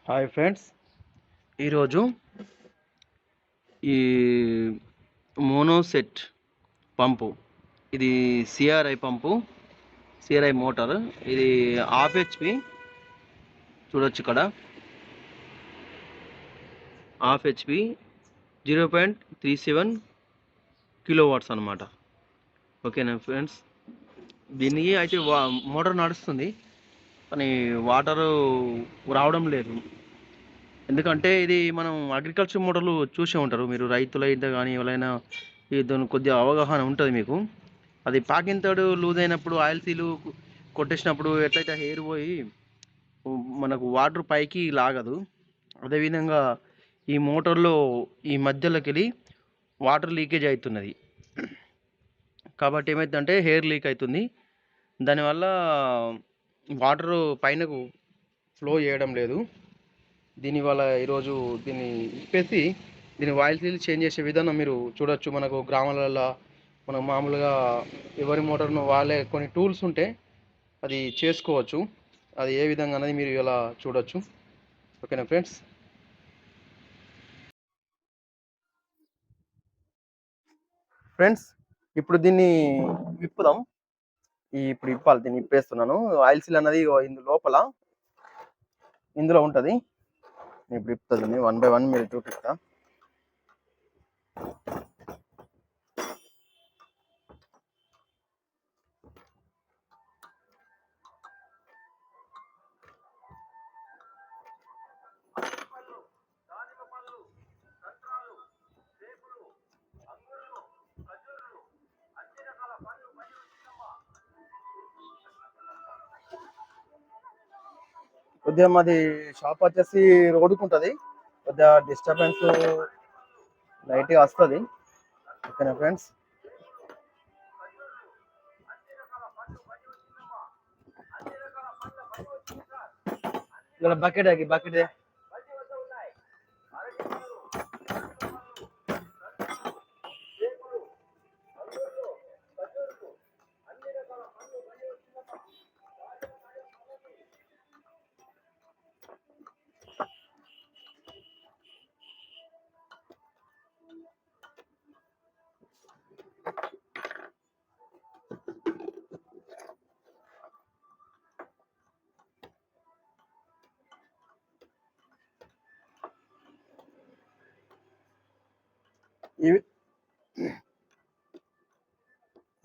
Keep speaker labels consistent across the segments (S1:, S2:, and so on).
S1: Hi friends, ఈరోజు ఈ మోనోసెట్ పంపు, ఇది సిఆర్ఐ పంపు, సిఆర్ఐ మోటార్. ఇది హాఫ్ హెచ్పి, చూడొచ్చు ఇక్కడ హాఫ్ హెచ్పి 0.37 కిలోవాట్స్ అనమాట. ఓకేనా ఫ్రెండ్స్, దీనికి అయితే మోటార్ నడుస్తుంది కానీ వాటరు రావడం లేదు. ఎందుకంటే ఇది మనం అగ్రికల్చర్ మోటార్లు చూసే ఉంటారు మీరు, రైతులైతే కానీ ఎవరైనా దాని కొద్దిగా అవగాహన ఉంటుంది మీకు. అది ప్యాకింగ్ తాడు లూజ్ అయినప్పుడు, ఆయిల్ సీలు కొట్టేసినప్పుడు ఎట్లయితే హెయిర్ పోయి మనకు వాటర్ పైకి లాగదు, అదేవిధంగా ఈ మోటార్లో ఈ మధ్యలోకి వెళ్ళి వాటర్ లీకేజ్ అవుతున్నది. కాబట్టి ఏమవుతుందంటే హెయిర్ లీక్ అవుతుంది. దానివల్ల వాటరు పైనకు ఫ్లో చేయడం లేదు. దీనివల్ల ఈరోజు దీన్ని ఇప్పేసి దీని ఆయిల్ సీల్ చేంజ్ చేసే విధానం మీరు చూడొచ్చు. మనకు గ్రామాలలో మనం మామూలుగా ఎవరి మోటార్ను వాళ్ళే కొన్ని టూల్స్ ఉంటే అది చేసుకోవచ్చు. అది ఏ విధంగా అనేది మీరు ఇలా చూడొచ్చు. ఓకేనా ఫ్రెండ్స్. ఇప్పుడు దీన్ని విప్పుదాం. ఇప్పుడు ఇప్పాలి, దీన్ని ఇప్పేస్తున్నాను. ఆయిల్ సీల్ అన్నది లోపల ఇందులో ఉంటుంది. ఇప్పుడు ఇప్పుతుంది 1 by 1 మీరు చూపిస్తా. కొద్దిగా మాది షాప్ వచ్చేసి రోడ్డుకు ఉంటుంది, కొద్దిగా డిస్టర్బెన్స్ లైట్గా వస్తుంది. ఓకేనా ఫ్రెండ్స్. ఇలా బకెట్ బకెట్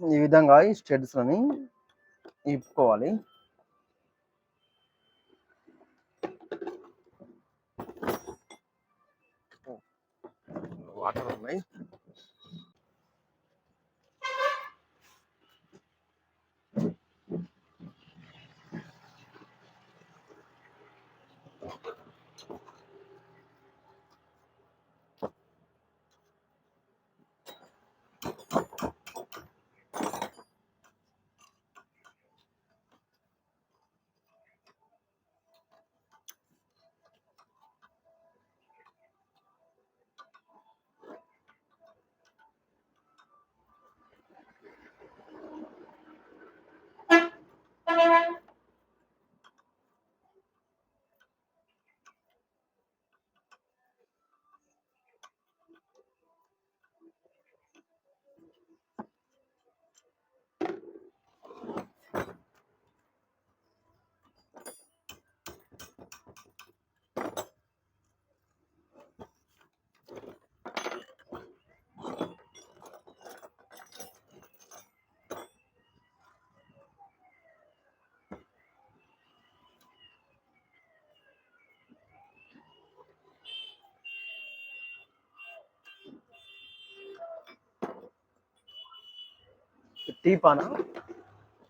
S1: ఈ విధంగా ఈ స్టెడ్స్ అని ఇప్పుకోవాలి. వాటర్ ఉన్నాయి.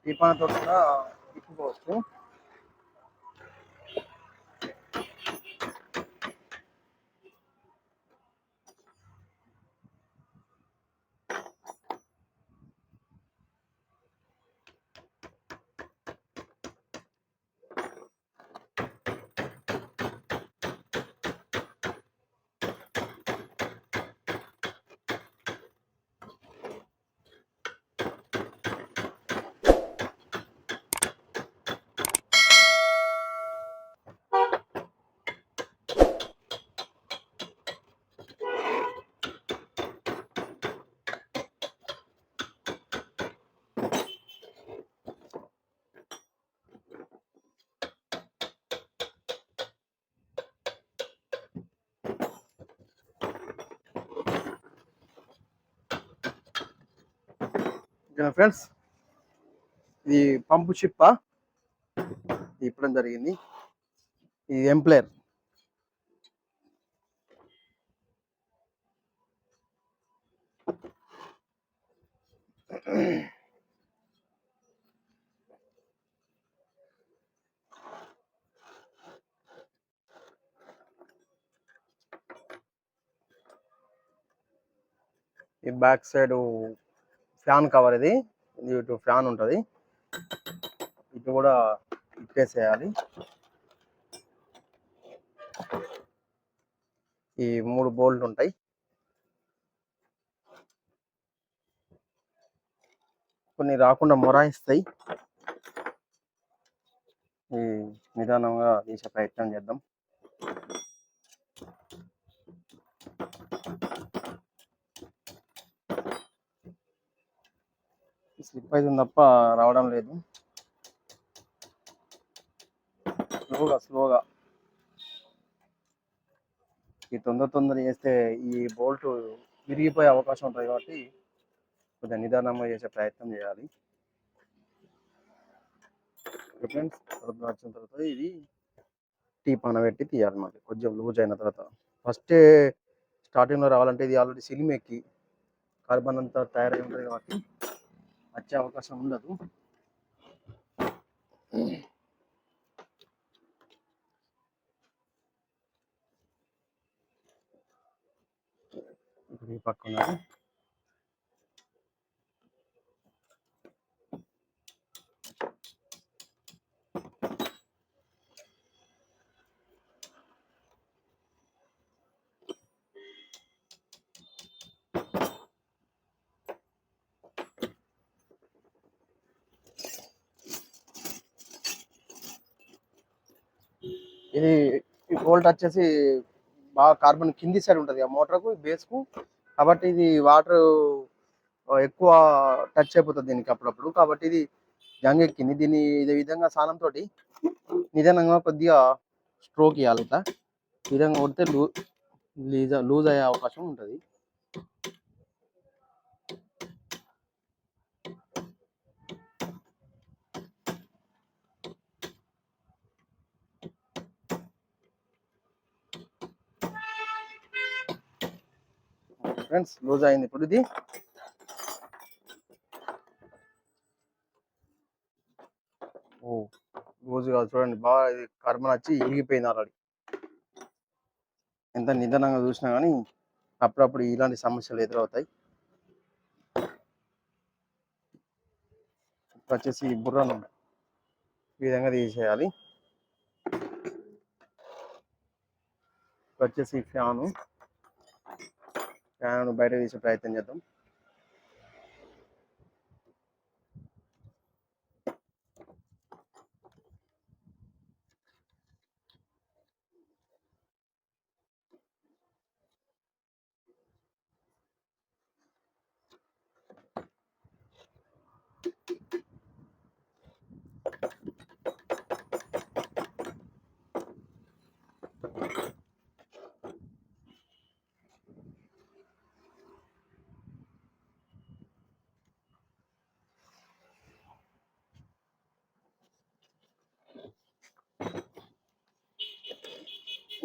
S1: టీపానతో కూడా ఇప్పుకోవచ్చు. ఓకేనా ఫ్రెండ్స్, ఇది పంపు చిప్ప ఇప్పడం జరిగింది. ఇది ఎంప్లేర్. ఈ బ్యాక్ సైడ్ ఫ్యాన్ కవర్, ఇది ఇటు ఫ్యాన్ ఉంటుంది, ఇటు కూడా ఇప్పేసేయాలి. ఈ 3 బోల్ట్ ఉంటాయి. కొన్ని రాకుండా మొరాయిస్తాయి. ఈ నిదానంగా తీసే ప్రయత్నం చేద్దాం. స్లిప్ అవుతుంది తప్ప రావడం లేదు. స్లోగా ఈ తొందర చేస్తే ఈ బోల్ట్ విరిగిపోయే అవకాశం ఉంటుంది కాబట్టి కొంచెం నిదానంగా చేసే ప్రయత్నం చేయాలి. ఫ్రెండ్స్, వచ్చిన తర్వాత ఇది టీ పాన పెట్టి తీయాలి. మళ్ళీ కొంచెం లూజ్ అయిన తర్వాత, ఫస్ట్ స్టార్టింగ్లో రావాలంటే ఇది ఆల్రెడీ సిలిమ్ ఎక్కి కార్బన్ అంతా తయారై ఉంటుంది కాబట్టి వచ్చే అవకాశం ఉండదు. ఇప్పుడు ఈ పక్కన ఇది ఈ బోల్ట్ వచ్చేసి బాగా కార్బన్ కింది సైడ్ ఉంటుంది ఆ మోటార్కు, బేస్కు. కాబట్టి ఇది వాటర్ ఎక్కువ టచ్ అయిపోతుంది దీనికి అప్పుడప్పుడు. కాబట్టి ఇది జంగ్ ఎక్కింది. దీన్ని ఇదే విధంగా సానంతో నిదానంగా కొద్దిగా స్ట్రోక్ ఇవ్వాలి. ఇట్లా ఈ విధంగా కొడితే లూజ్ అయ్యే అవకాశం ఉంటుంది. ఫ్రెండ్స్, లూజ్ అయింది. ఇప్పుడు ఇది లూజ్ కాదు, చూడండి బాగా ఇది కార్బన్ వచ్చి ఇరిగిపోయింది ఆల్రెడీ. ఎంత నిదానంగా చూసినా కానీ అప్పుడప్పుడు ఇలాంటి సమస్యలు ఎదురవుతాయి. వచ్చేసి బుర్రను ఈ విధంగా తీసేయాలి. వచ్చేసి ఫ్యాన్ బయట తీసే ప్రయత్నం చేద్దాం.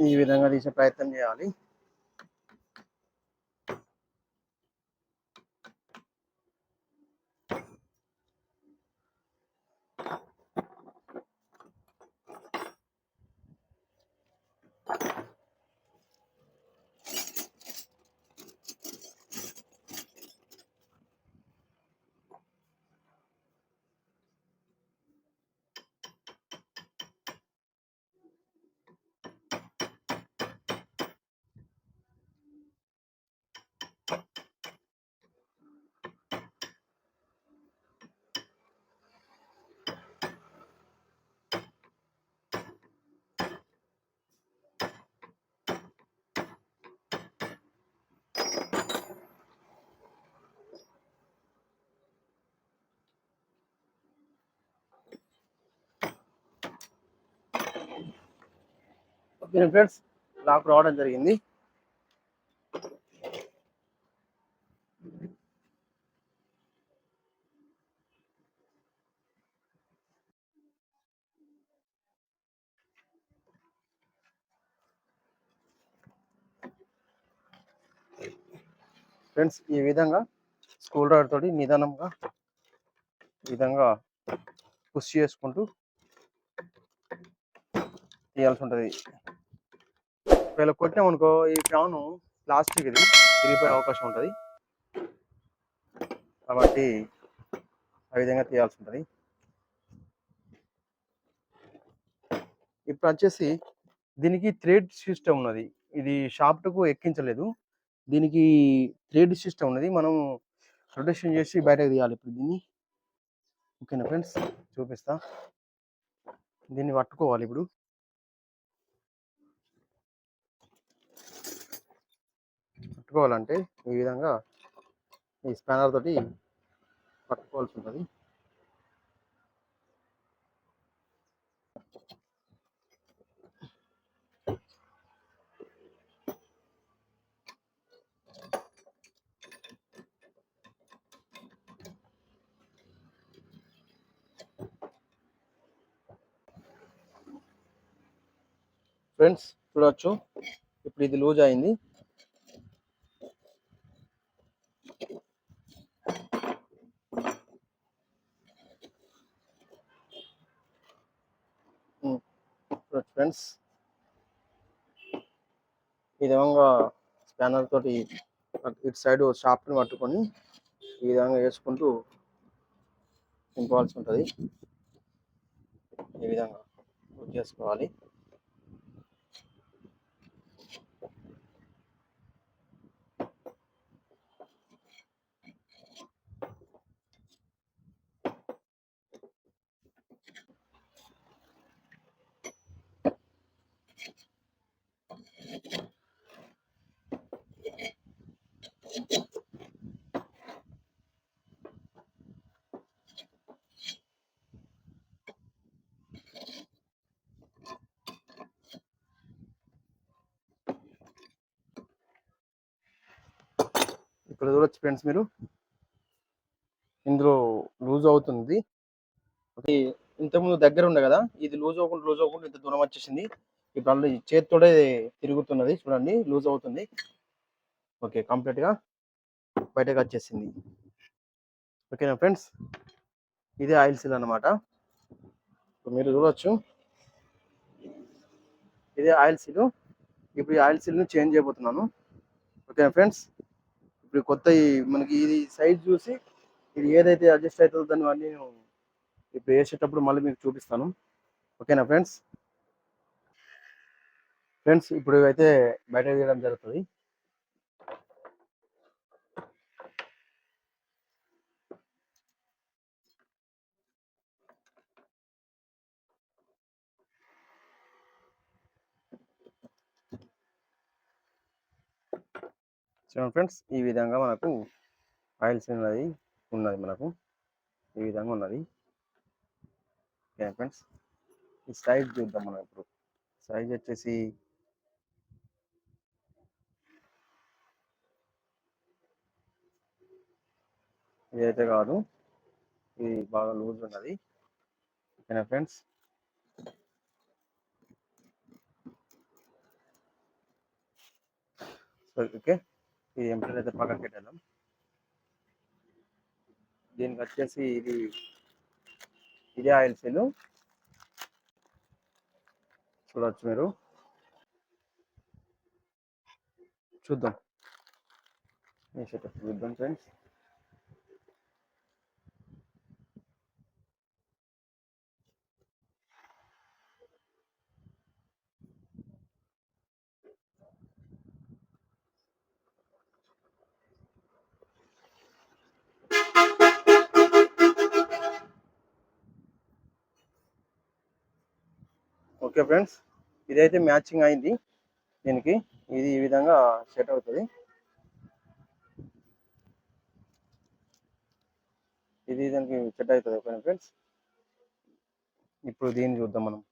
S1: ఈ విధంగా తీసే ప్రయత్నం చేయాలి. ఓకే ఫ్రెండ్స్, లాక్ రావడం జరిగింది. ఫ్రెండ్స్ ఈ విధంగా స్క్రూ డ్రైవర్ తోటి నిదానంగా ఈ విధంగా పుష్ చేసుకుంటూ తీయాల్సి ఉంటుంది. ఒకవేళ కొట్టామనుకో ఈ ఫ్యాను ప్లాస్టిక్ ఇది విరిగిపోయే అవకాశం ఉంటుంది, కాబట్టి ఆ విధంగా తీయాల్సి ఉంటుంది. ఇప్పుడు వచ్చేసి దీనికి థ్రెడ్ సిస్టమ్ ఉన్నది. ఇది షాఫ్ట్కు ఎక్కించలేదు, దీనికి థ్రెడ్ సిస్టమ్ ఉన్నది. మనం రొటేషన్ చేసి బయటకు తీయాలి ఇప్పుడు దీన్ని. ఓకేనా ఫ్రెండ్స్, చూపిస్తా. దీన్ని పట్టుకోవాలి. ఇప్పుడు పట్టుకోవాలంటే ఈ విధంగా ఈ స్పానర్ తోటి పట్టుకోవాల్సి ఉంటుంది. ఫ్రెండ్స్ చూడవచ్చు, ఇప్పుడు ఇది లూజ్ అయింది. ఫ్రెండ్స్ ఈ విధంగా స్పానర్ తోటి ఇటు సైడ్ షాఫ్ట్ని పట్టుకొని ఈ విధంగా వేసుకుంటూ నింపవలసి ఉంటుంది. ఈ విధంగా లూజ్ చేసుకోవాలి. ఇక్కడ చూడొచ్చు ఫ్రెండ్స్, మీరు ఇందులో లూజ్ అవుతుంది. ఇంతకుముందు దగ్గర ఉండే కదా, ఇది లూజ్ అవ్వకుండా ఇంత దూరం వచ్చేసింది. ఇప్పుడు చేతితోడే తిరుగుతున్నది, చూడండి లూజ్ అవుతుంది. ఓకే, కంప్లీట్గా బయటకు వచ్చేసింది. ఓకేనా ఫ్రెండ్స్, ఇదే ఆయిల్ సీల్ అనమాట. మీరు చూడవచ్చు, ఇదే ఆయిల్ సీల్. ఇప్పుడు ఈ ఆయిల్ సీల్ని చేంజ్ చేయబోతున్నాను. ఓకేనా ఫ్రెండ్స్, ఇప్పుడు కొత్త మనకి ఇది సైజ్ చూసి ఇది ఏదైతే అడ్జస్ట్ అవుతుందో దాన్ని అన్నీ నేను ఇప్పుడు వేసేటప్పుడు మళ్ళీ మీకు చూపిస్తాను. ఓకేనా ఫ్రెండ్స్. ఇప్పుడు అయితే బయట తీయడం జరుగుతుంది. చూడండి ఫ్రెండ్స్, ఈ విధంగా మనకు ఆయిల్ సీల్ ఉన్నది మనకు ఈ విధంగా ఉన్నది. ఓకే ఫ్రెండ్స్, ఈ సైజ్ చూద్దాం. మనం ఇప్పుడు సైజ్ వచ్చేసి ఇదైతే కాదు, ఇది బాగా లూజ్ ఉన్నది. ఓకేనా ఫ్రెండ్స్, ఓకే, ఇది ఎంప్లాయ్ అయితే పక్కన పెట్టేద్దాం. దీనికి వచ్చేసి ఇదే ఆయిల్ సీల్ చూడవచ్చు మీరు. చూద్దాం, చూద్దాం ఫ్రెండ్స్. ఓకే ఫ్రెండ్స్, ఇదైతే మ్యాచింగ్ అయింది దీనికి. ఇది ఈ విధంగా సెట్ అవుతుంది. ఇది దానికి సెట్ అవుతుంది. ఓకేనా ఫ్రెండ్స్, ఇప్పుడు దీన్ని చూద్దాం మనం.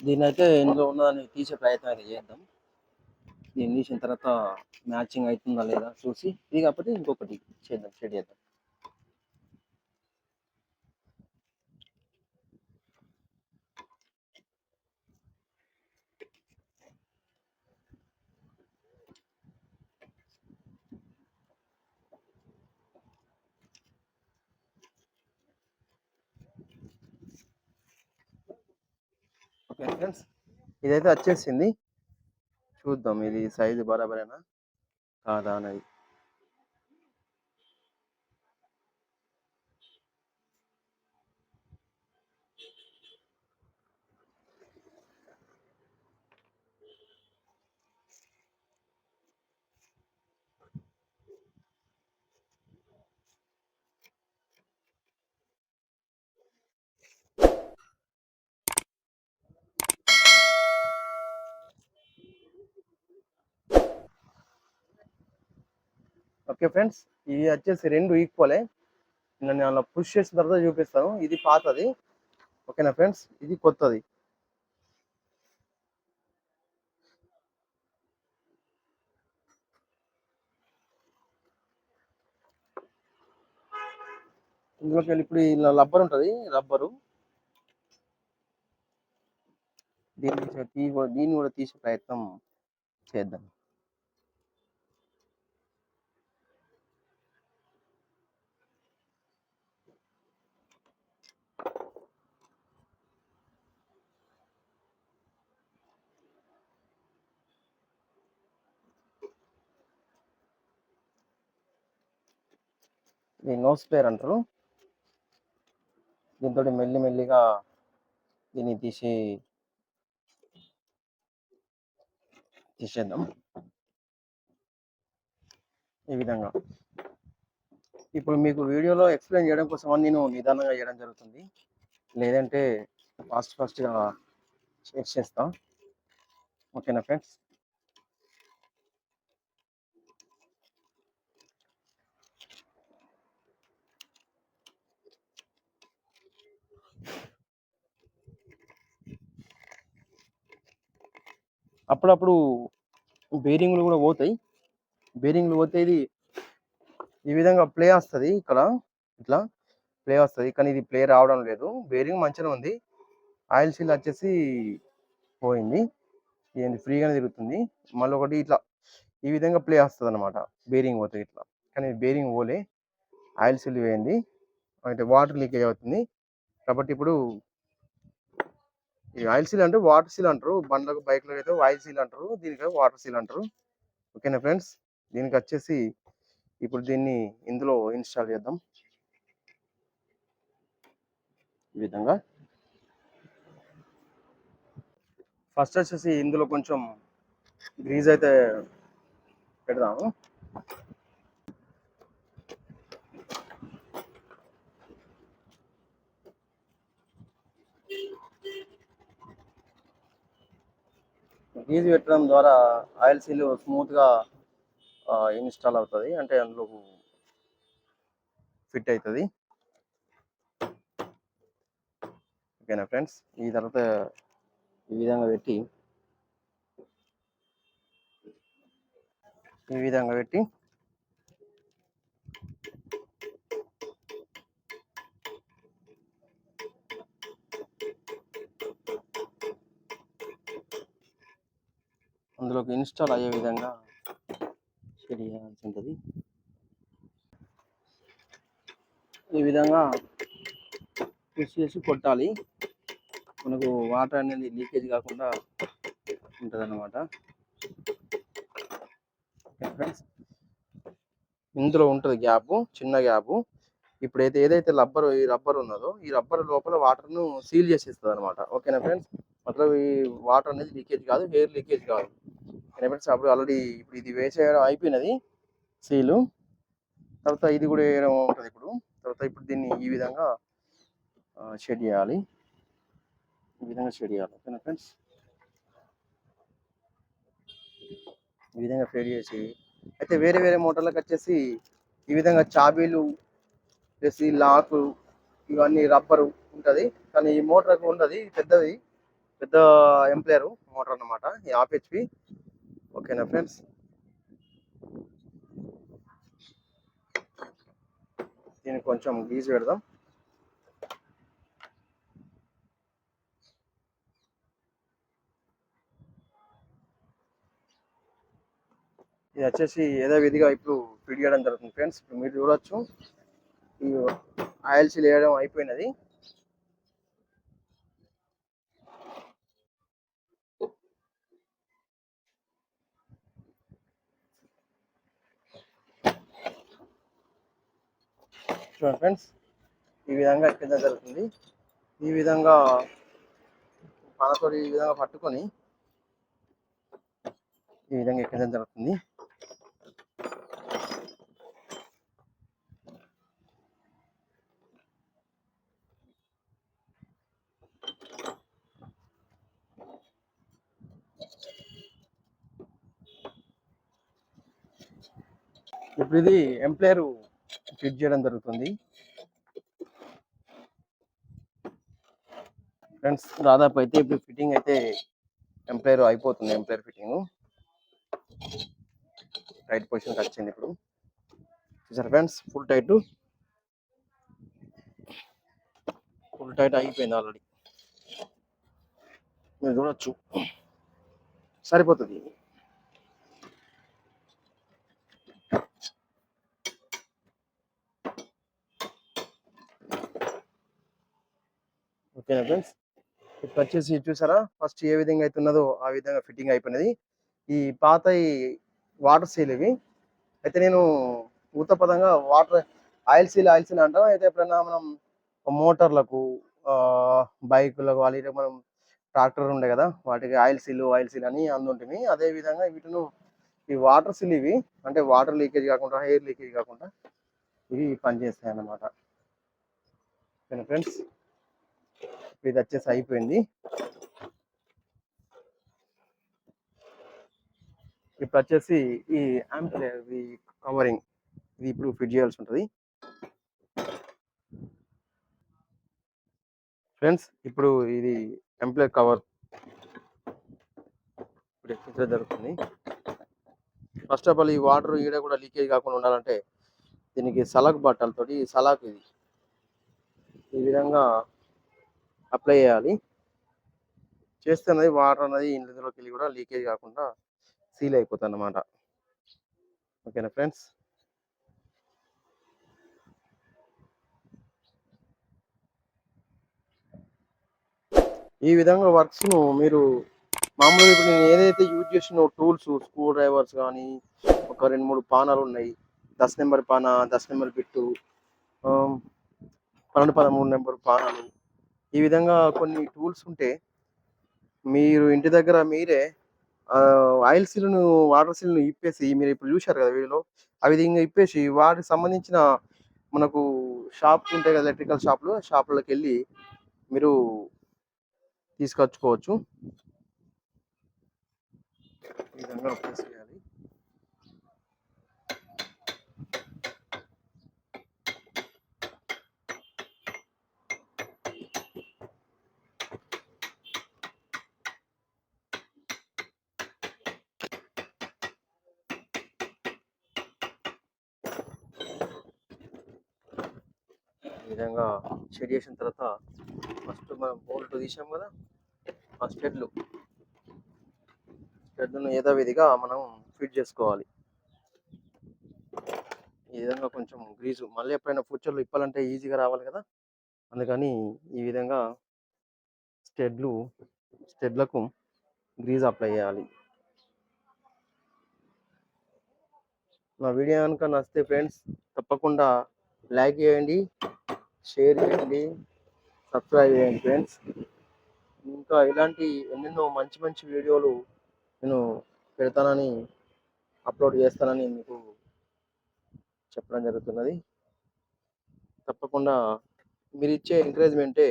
S1: దీన్ని అయితే ఇందులో ఉన్నదాన్ని తీసే ప్రయత్నం అయితే చేద్దాం. దీన్ని తీసిన తర్వాత మ్యాచింగ్ అవుతుందా లేదా చూసి, ఇది కాకపోతే ఇంకొకటి చేద్దాం, సెట్ చేద్దాం. ఓకే ఫ్రెండ్స్, ఇదైతే వచ్చేసింది. చూద్దాం ఇది సైజు బరాబరేనా కాదా అనేది. ఓకే ఫ్రెండ్స్, ఇవి వచ్చేసి రెండు ఈక్వలే. నేను అలా పుష్ చేసిన తర్వాత చూపిస్తాను. ఇది పాతది, ఓకేనా ఫ్రెండ్స్, ఇది కొత్తది. ఇందులోకి వెళ్ళి ఇప్పుడు ఇలా రబ్బర్ ఉంటుంది, రబ్బరు దీన్ని కూడా తీసే ప్రయత్నం చేద్దాం. ఇది నో స్పేర్ అంటారు. దీంతో మెల్లిగా దీన్ని తీసేద్దాం ఈ విధంగా. ఇప్పుడు మీకు వీడియోలో ఎక్స్ప్లెయిన్ చేయడం కోసం నేను నిదానంగా చేయడం జరుగుతుంది, లేదంటే ఫాస్ట్గా చేస్తాం. ఓకేనా ఫ్రెండ్స్. అప్పుడప్పుడు బేరింగ్లు కూడా పోతాయి. బేరింగ్లు పోతే ఇది ఈ విధంగా ప్లే వస్తుంది, ఇక్కడ ఇట్లా ప్లే వస్తుంది, కానీ ఇది ప్లే రావడం లేదు. బేరింగ్ మంచిగా ఉంది, ఆయిల్ సీల్ వచ్చేసి పోయింది. ఇది ఫ్రీగానే తిరుగుతుంది. మళ్ళీ ఒకటి ఇట్లా ఈ విధంగా ప్లే వస్తుంది అనమాట, బేరింగ్ పోతుంది ఇట్లా. కానీ బేరింగ్ పోలే, ఆయిల్ సీల్ పోయింది, అంటే వాటర్ లీకేజ్ అవుతుంది. కాబట్టి ఇప్పుడు ఈ ఆయిల్ సీల్ అంటే వాటర్ సీల్ అంటారు, బండ్లకు బైక్లకు అయితే ఆయిల్ సీల్ అంటారు, దీనికి వాటర్ సీల్ అంటారు. ఓకేనా ఫ్రెండ్స్. దీనికి వచ్చేసి ఇప్పుడు దీన్ని ఇందులో ఇన్స్టాల్ చేద్దాం ఈ విధంగా. ఫస్ట్ వచ్చేసి ఇందులో కొంచెం గ్రీజ్ అయితే పెడదాము. గ్రీజ్ పెట్టడం ద్వారా ఆయిల్ సీల్ స్మూత్గా ఇన్స్టాల్ అవుతుంది, అంటే అందులో ఫిట్ అవుతుంది. ఓకేనా ఫ్రెండ్స్. ఈ తర్వాత ఈ విధంగా పెట్టి అందులోకి ఇన్స్టాల్ అయ్యే విధంగా చేయాల్సి ఉంటుంది. ఈ విధంగా పుష్ చేసి కొట్టాలి, మనకు వాటర్ అనేది లీకేజ్ కాకుండా ఉంటుంది అన్నమాట. ఫ్రెండ్స్, ఇందులో ఉంటుంది గ్యాప్, చిన్న గ్యాప్. ఇప్పుడు ఏదైతే ఈ రబ్బర్ ఉన్నదో, ఈ రబ్బర్ లోపల వాటర్ను సీల్ చేసేస్తుంది అనమాట. ఓకేనా ఫ్రెండ్స్. మొత్తం ఈ వాటర్ అనేది లీకేజ్ కాదు, ఎయిర్ లీకేజ్ కాదు. ఓకేనా ఫ్రెండ్స్. అప్పుడు ఆల్రెడీ ఇప్పుడు ఇది వేసేయడం అయిపోయినది సీలు. తర్వాత ఇది కూడా వేయడం ఉంటుంది ఇప్పుడు దీన్ని ఈ విధంగా షెడ్ చేయాలి, ఓకేనా ఫ్రెండ్స్. ఈ విధంగా ఫెడ్ చేసి అయితే వేరే మోటార్లకు వచ్చేసి ఈ విధంగా చాబీలు ప్లస్ ఈ లాకు ఇవన్నీ రబ్బరు ఉంటుంది, కానీ ఈ మోటార్కు ఉండదు, పెద్దది పెద్ద ఎంప్లేయర్ మోటార్ అన్నమాట, ఈ హాఫ్ హెచ్పి. ఓకేనా ఫ్రెండ్స్, దీనికి కొంచెం గీజు పెడదాం. ఇది వచ్చేసి ఏదో విధిగా ఇప్పుడు ఫిట్ చేయడం జరుగుతుంది ఫ్రెండ్స్. ఇప్పుడు మీరు చూడొచ్చు, ఈ ఆయిల్ సీల్ వేయడం అయిపోయినది. చూడండి ఫ్రెండ్స్, ఈ విధంగా ఎక్కించడం జరుగుతుంది. ఈ విధంగా పానతో ఈ విధంగా పట్టుకొని ఈ విధంగా ఎక్కించడం జరుగుతుంది. ఇప్పుడు ఇది ఎంప్లేయర్ ఫిట్ చేయడం జరుగుతుంది ఫ్రెండ్స్. దాదాపు అయితే ఇప్పుడు ఫిట్టింగ్ అయితే ఎంప్లేయర్ అయిపోతుంది. ఎంప్లేయర్ ఫిట్టింగ్ టైట్ పొజిషన్కి వచ్చింది. ఇప్పుడు చూసారు ఫ్రెండ్స్, ఫుల్ టైట్ అయిపోయింది ఆల్రెడీ. మీరు చూడొచ్చు, సరిపోతుంది. ఓకేనా ఫ్రెండ్స్, ఇప్పుడు వచ్చేసి చూసారా, ఫస్ట్ ఏ విధంగా అయితే ఉన్నదో ఆ విధంగా ఫిట్టింగ్ అయిపోయినది. ఈ పాత వాటర్ సీల్ ఇవి అయితే నేను ఊతపదంగా ఆయిల్ సీల్ అంటాం. అయితే ఎప్పుడైనా మనం మోటార్లకు, బైకులకు, వాళ్ళ మనం ట్రాక్టర్ ఉండే కదా, వాటికి ఆయిల్ సీల్ అని అందుంటుంది. అదే విధంగా వీటిను ఈ వాటర్ సీల్ ఇవి అంటే వాటర్ లీకేజ్ కాకుండా, ఎయిర్ లీకేజ్ కాకుండా ఇవి పనిచేస్తాయి అన్నమాట. ఓకేనా ఫ్రెండ్స్, ఇది వచ్చేసి అయిపోయింది. ఇప్పుడు వచ్చేసి ఈ యాంప్లిఫైయర్ కవరింగ్ ఇది ఇప్పుడు ఫిట్ చేయాల్సి ఉంటుంది ఫ్రెండ్స్. ఇప్పుడు ఇది యాంప్లిఫైయర్ కవర్ ఇప్పుడు ఎక్కించడం జరుగుతుంది. ఫస్ట్ ఆఫ్ ఆల్ ఈ వాటర్ ఈడ కూడా లీకేజ్ కాకుండా ఉండాలంటే దీనికి సలాక్ బట్టలతోటి సలాక్ ఇది ఈ విధంగా అప్లై చేయాలి. చేస్తున్నది వాటర్ అనేది ఇందులోకి వెళ్ళి కూడా లీకేజ్ కాకుండా సీల్ అయిపోతుంది అన్నమాట. ఓకేనా ఫ్రెండ్స్, ఈ విధంగా వర్క్స్ను మీరు మామూలుగా ఇప్పుడు నేను ఏదైతే యూజ్ చేసిన టూల్స్, స్క్రూ డ్రైవర్స్ కానీ, ఒక 2-3 పానాలు ఉన్నాయి, 10 నెంబర్ పాన, 10 నెంబర్ బిట్టు, 12-13 నెంబర్ పానాలు, ఈ విధంగా కొన్ని టూల్స్ ఉంటే మీరు ఇంటి దగ్గర మీరే ఆయిల్ సీల్ను, వాటర్ సీల్ను ఇప్పేసి, మీరు ఇప్పుడు చూశారు కదా వీడియోలో, ఆ విధంగా ఇప్పేసి వాటికి సంబంధించిన మనకు షాప్స్ ఉంటాయి కదా, ఎలక్ట్రికల్ షాపులకి వెళ్ళి మీరు తీసుకొచ్చుకోవచ్చు. ఈ విధంగా ప్రెస్ చేయాలి. ఈ విధంగా షెడ్ చేసిన తర్వాత ఫస్ట్ మనం బోల్ట్ తీసాం కదా, ఆ స్టెడ్ను యథావిధిగా మనం ఫిట్ చేసుకోవాలి. ఈ విధంగా కొంచెం గ్రీజు మళ్ళీ ఎప్పుడైనా ఫ్యూచర్లో ఇప్పాలంటే ఈజీగా రావాలి కదా, అందుకని ఈ విధంగా స్టెడ్లకు గ్రీజ్ అప్లై చేయాలి. నా వీడియో కనుక నచ్చితే ఫ్రెండ్స్ తప్పకుండా లైక్ చేయండి, షేర్ చేయండి, సబ్స్క్రైబ్ చేయండి ఫ్రెండ్స్. ఇంకా ఇలాంటి ఎన్నెన్నో మంచి మంచి వీడియోలు నేను పెడతానని, అప్లోడ్ చేస్తానని మీకు చెప్పడం జరుగుతున్నది. తప్పకుండా మీరు ఇచ్చే ఎంకరేజ్మెంటే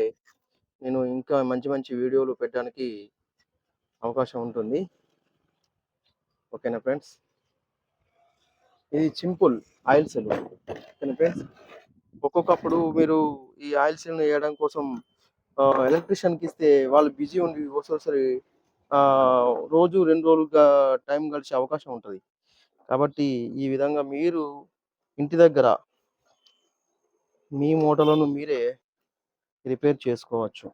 S1: నేను ఇంకా మంచి మంచి వీడియోలు పెట్టడానికి అవకాశం ఉంటుంది. ఓకేనా ఫ్రెండ్స్, ఇది సింపుల్ ఆయిల్ సీల్. ఓకేనా ఫ్రెండ్స్, ఒక్కొక్కప్పుడు మీరు ఈ ఆయిల్ సీల్ను వేయడం కోసం ఎలక్ట్రీషియన్కి ఇస్తే వాళ్ళు బిజీ ఉండి ఒకసారి రోజు 2 రోజులుగా టైం గడిచే అవకాశం ఉంటుంది. కాబట్టి ఈ విధంగా మీరు ఇంటి దగ్గర మీ మోటార్లను మీరే రిపేర్ చేసుకోవచ్చు.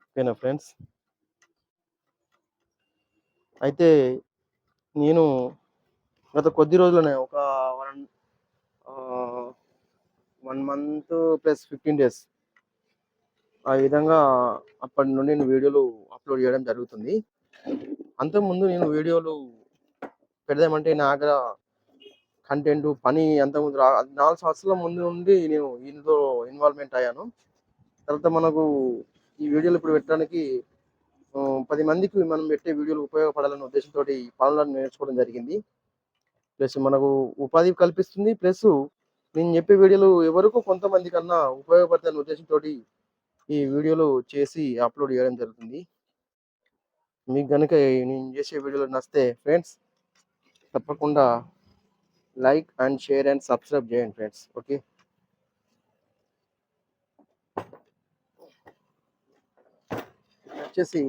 S1: ఓకేనా ఫ్రెండ్స్? అయితే నేను గత కొద్ది రోజులనే ఒక 1 మంత్ ప్లస్ 15 డేస్ ఆ విధంగా అప్పటి నుండి నేను వీడియోలు అప్లోడ్ చేయడం జరుగుతుంది. అంతకుముందు నేను వీడియోలు పెడదామంటే నా దగ్గర కంటెంట్ పని అంతకుముందు 4 సంవత్సరాల ముందు నుండి నేను ఇందులో ఇన్వాల్వ్మెంట్ అయ్యాను. తర్వాత మనకు ఈ వీడియోలు ఇప్పుడు పెట్టడానికి 10 మందికి మనం పెట్టే వీడియోలు ఉపయోగపడాలనే ఉద్దేశంతో ఈ పనులను నేర్చుకోవడం జరిగింది. ప్లస్ మనకు ఉపాధి కల్పిస్తుంది. ప్లస్ నేను చెప్పే వీడియోలు ఎవరికో కొంతమంది కన్నా ఉపయోగపడతాయనే ఉద్దేశంతో ఈ వీడియోలు చేసి అప్లోడ్ చేయడం జరుగుతుంది. మీకు కనుక నేను చేసే వీడియోలు నచ్చితే ఫ్రెండ్స్ తప్పకుండా like and share and subscribe చేయండి ఫ్రెండ్స్. ఓకే, వచ్చేసి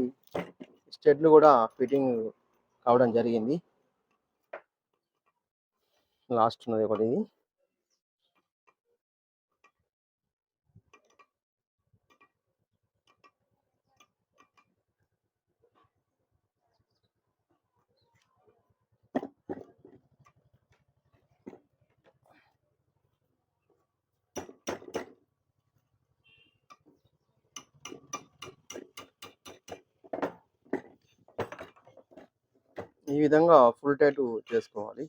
S1: స్టెడ్లు కూడా ఫిట్టింగ్ కావడం జరిగింది. లాస్ట్ ఉన్నది ఒకటి. ఈ విధంగా ఫుల్ టైట్ చేసుకోవాలి.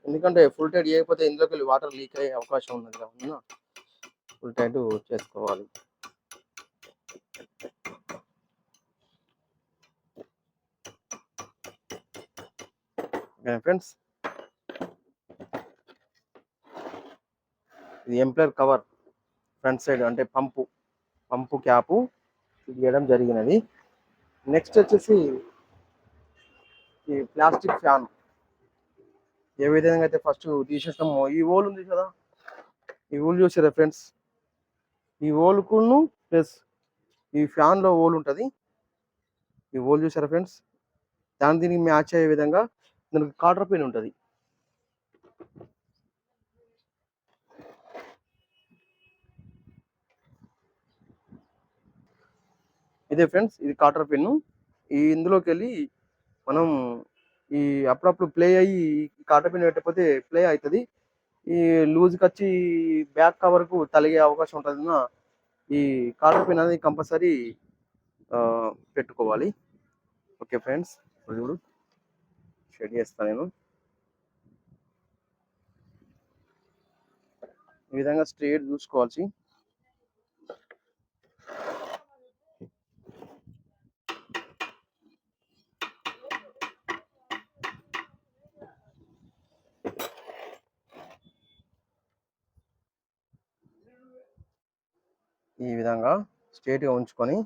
S1: ఎందుకంటే ఫుల్ టైట్ చేయకపోతే ఇందులోకి వెళ్ళి వాటర్ లీక్ అయ్యే అవకాశం ఉన్నది కావున ఫుల్ టైట్ చేసుకోవాలి. ఫ్రెండ్స్, ఇది ఎంప్లర్ కవర్ ఫ్రంట్ సైడ్ అంటే పంపు క్యాపు తీయడం జరిగినది. నెక్స్ట్ వచ్చేసి ఈ ప్లాస్టిక్ ఫ్యాన్ ఏ విధంగా అయితే ఫస్ట్ తీసేస్తామో ఈ హోల్ ఉంది కదా, ఈ హోల్ చూసారా ఫ్రెండ్స్? ఈ హోల్కును ప్లస్ ఈ ఫ్యాన్లో హోల్ ఉంటుంది. ఈ హోల్ చూసారా ఫ్రెండ్స్? దీనికి మ్యాచ్ అయ్యే విధంగా దానికి కాటర్ పిన్ ఉంటుంది. ఇదే ఫ్రెండ్స్, ఇది కాటర్ పిన్. ఈ ఇందులోకి వెళ్ళి మనం ఈ అప్పుడప్పుడు ప్లే అయ్యి కాటర్ పిన్ పెట్టకపోతే ప్లే అవుతుంది. ఈ లూజ్కి వచ్చి బ్యాక్ కవర్కు తలిగే అవకాశం ఉంటుంది. ఈ కాటర్ పిన్ అనేది కంపల్సరీ పెట్టుకోవాలి. ఓకే ఫ్రెండ్స్, ఇప్పుడు షెడ్ చేస్తాను నేను. ఈ విధంగా స్ట్రేట్ చూసుకోవాల్సి. ఈ విధంగా స్ట్రేట్గా ఉంచుకొని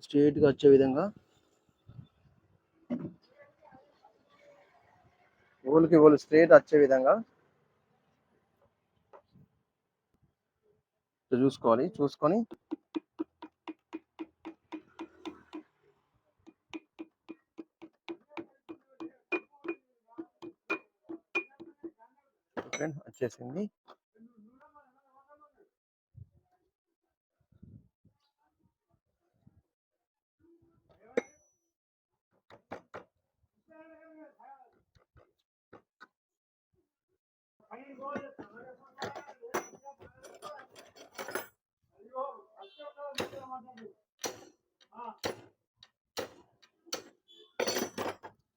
S1: స్ట్రేట్గా వచ్చే విధంగా ఓల్కి ఓల్ స్ట్రేట్ వచ్చే విధంగా చూసుకోవాలి. చూసుకొని వచ్చేసింది.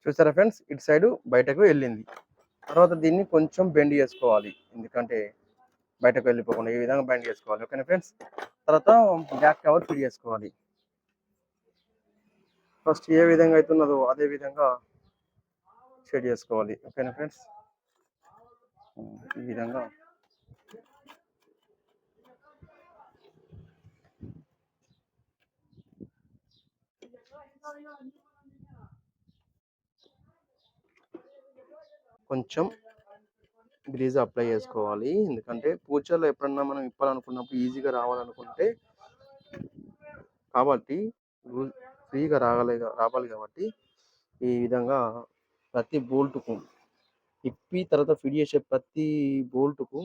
S1: చూసారా ఫ్రెండ్స్? ఇటు సైడ్ బయటకు వెళ్ళింది. తర్వాత దీన్ని కొంచెం బెండ్ చేసుకోవాలి, ఎందుకంటే బయటకు వెళ్ళిపోకుండా ఈ విధంగా బెండ్ చేసుకోవాలి. ఓకేనా ఫ్రెండ్స్? తర్వాత బ్యాక్ కవర్ ఫిట్ చేసుకోవాలి. ఫస్ట్ ఏ విధంగా అవుతున్నదో అదే విధంగా సెట్ చేసుకోవాలి. ఓకేనా ఫ్రెండ్స్? ఈ విధంగా కొంచెం గ్రీజ్ అప్లై చేసుకోవాలి. ఎందుకంటే ఫ్యూచర్లో ఎప్పుడన్నా మనం ఇప్పాలనుకున్నప్పుడు ఈజీగా రావాలనుకుంటే కాబట్టి ఫ్రీగా రావాలి కాబట్టి ఈ విధంగా ప్రతి బోల్ట్కు ఇప్పి తర్వాత ఫిట్ చేసే ప్రతి బోల్ట్కు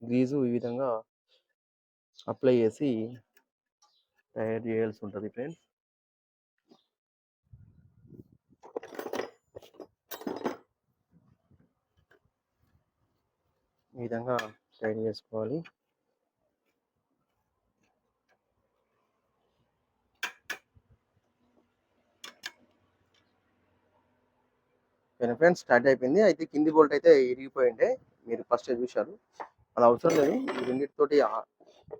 S1: గ్రీజు ఈ విధంగా అప్లై చేసి తయారు చేయాల్సి ఉంటుంది ఫ్రెండ్స్. ఈ విధంగా తయారు చేసుకోవాలి. ఓకేనా ఫ్రెండ్స్, స్టార్ట్ అయిపోయింది. అయితే కింది బోల్ట్ అయితే ఇరిగిపోయింటే మీరు ఫస్ట్ చూశారు, అది అవసరం లేదు. ఈ రెండింటితోటి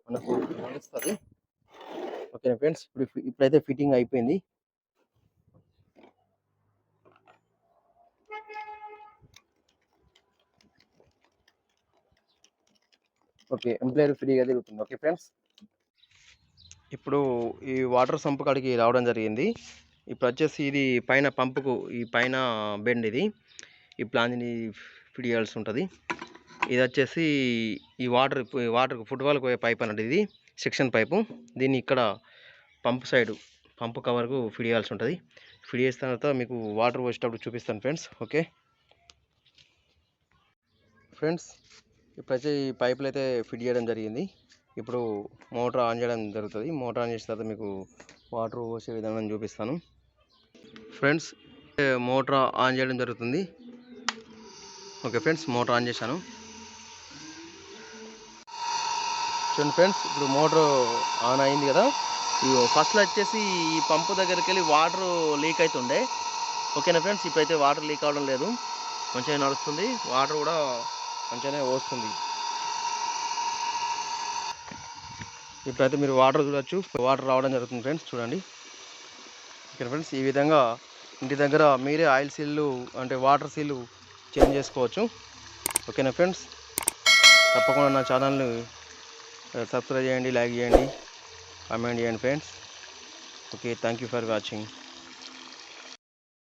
S1: మనకు నడుస్తుంది. ఓకేనా ఫ్రెండ్స్, ఇప్పుడైతే ఫిట్టింగ్ అయిపోయింది. ఓకే, ఎంప్లాయర్ ఫ్రీగా తిరుగుతుంది. ఓకే ఫ్రెండ్స్, ఇప్పుడు ఈ వాటర్ సంప్ కాడికి రావడం జరిగింది. ఇప్పుడు వచ్చేసి ఇది పైన పంపుకు ఈ పైన బెండ్ ఇది ఈ ప్లాంజ్ని ఫిట్ చేయాల్సి ఉంటుంది. ఇది వచ్చేసి ఈ వాటర్కు ఫుట్బాల్కి పోయే పైప్ అన్నట్టు, ఇది సెక్షన్ పైపు. దీన్ని ఇక్కడ పంపు కవర్కు ఫిట్ చేయాల్సి ఉంటుంది. ఫిట్ చేసిన తర్వాత మీకు వాటర్ పోసేటప్పుడు చూపిస్తాను ఫ్రెండ్స్. ఓకే ఫ్రెండ్స్, ఇప్పుడైతే ఈ పైపులు అయితే ఫిట్ చేయడం జరిగింది. ఇప్పుడు మోటార్ ఆన్ చేయడం జరుగుతుంది. మోటార్ ఆన్ చేసిన తర్వాత మీకు వాటర్ పోసే విధానం చూపిస్తాను ఫ్రెండ్స్. మోటార్ ఆన్ చేయడం జరుగుతుంది. ఓకే ఫ్రెండ్స్, మోటార్ ఆన్ చేశాను. చూడండి ఫ్రెండ్స్, ఇప్పుడు మోటార్ ఆన్ అయింది కదా. ఫస్ట్లో వచ్చేసి ఈ పంపు దగ్గరికి వెళ్ళి వాటర్ లీక్ అవుతుండే. ఓకేనా ఫ్రెండ్స్, ఇప్పుడైతే వాటర్ లీక్ అవ్వడం లేదు, మంచిగా నడుస్తుంది. వాటర్ కూడా మంచిగానే వస్తుంది. ఇప్పుడైతే మీరు వాటర్ చూడొచ్చు, వాటర్ రావడం జరుగుతుంది ఫ్రెండ్స్. చూడండి ఓకే ఫ్రెండ్స్, ఈ విధంగా ఇంటి దగ్గర మీరే ఆయిల్ సీల్లు అంటే వాటర్ సీలు చేంజ్ చేసుకోవచ్చు. ఓకేనా ఫ్రెండ్స్, తప్పకుండా నా ఛానల్ని సబ్స్క్రైబ్ చేయండి, లైక్ చేయండి, కామెంట్ చేయండి friends. Okay, thank you for watching.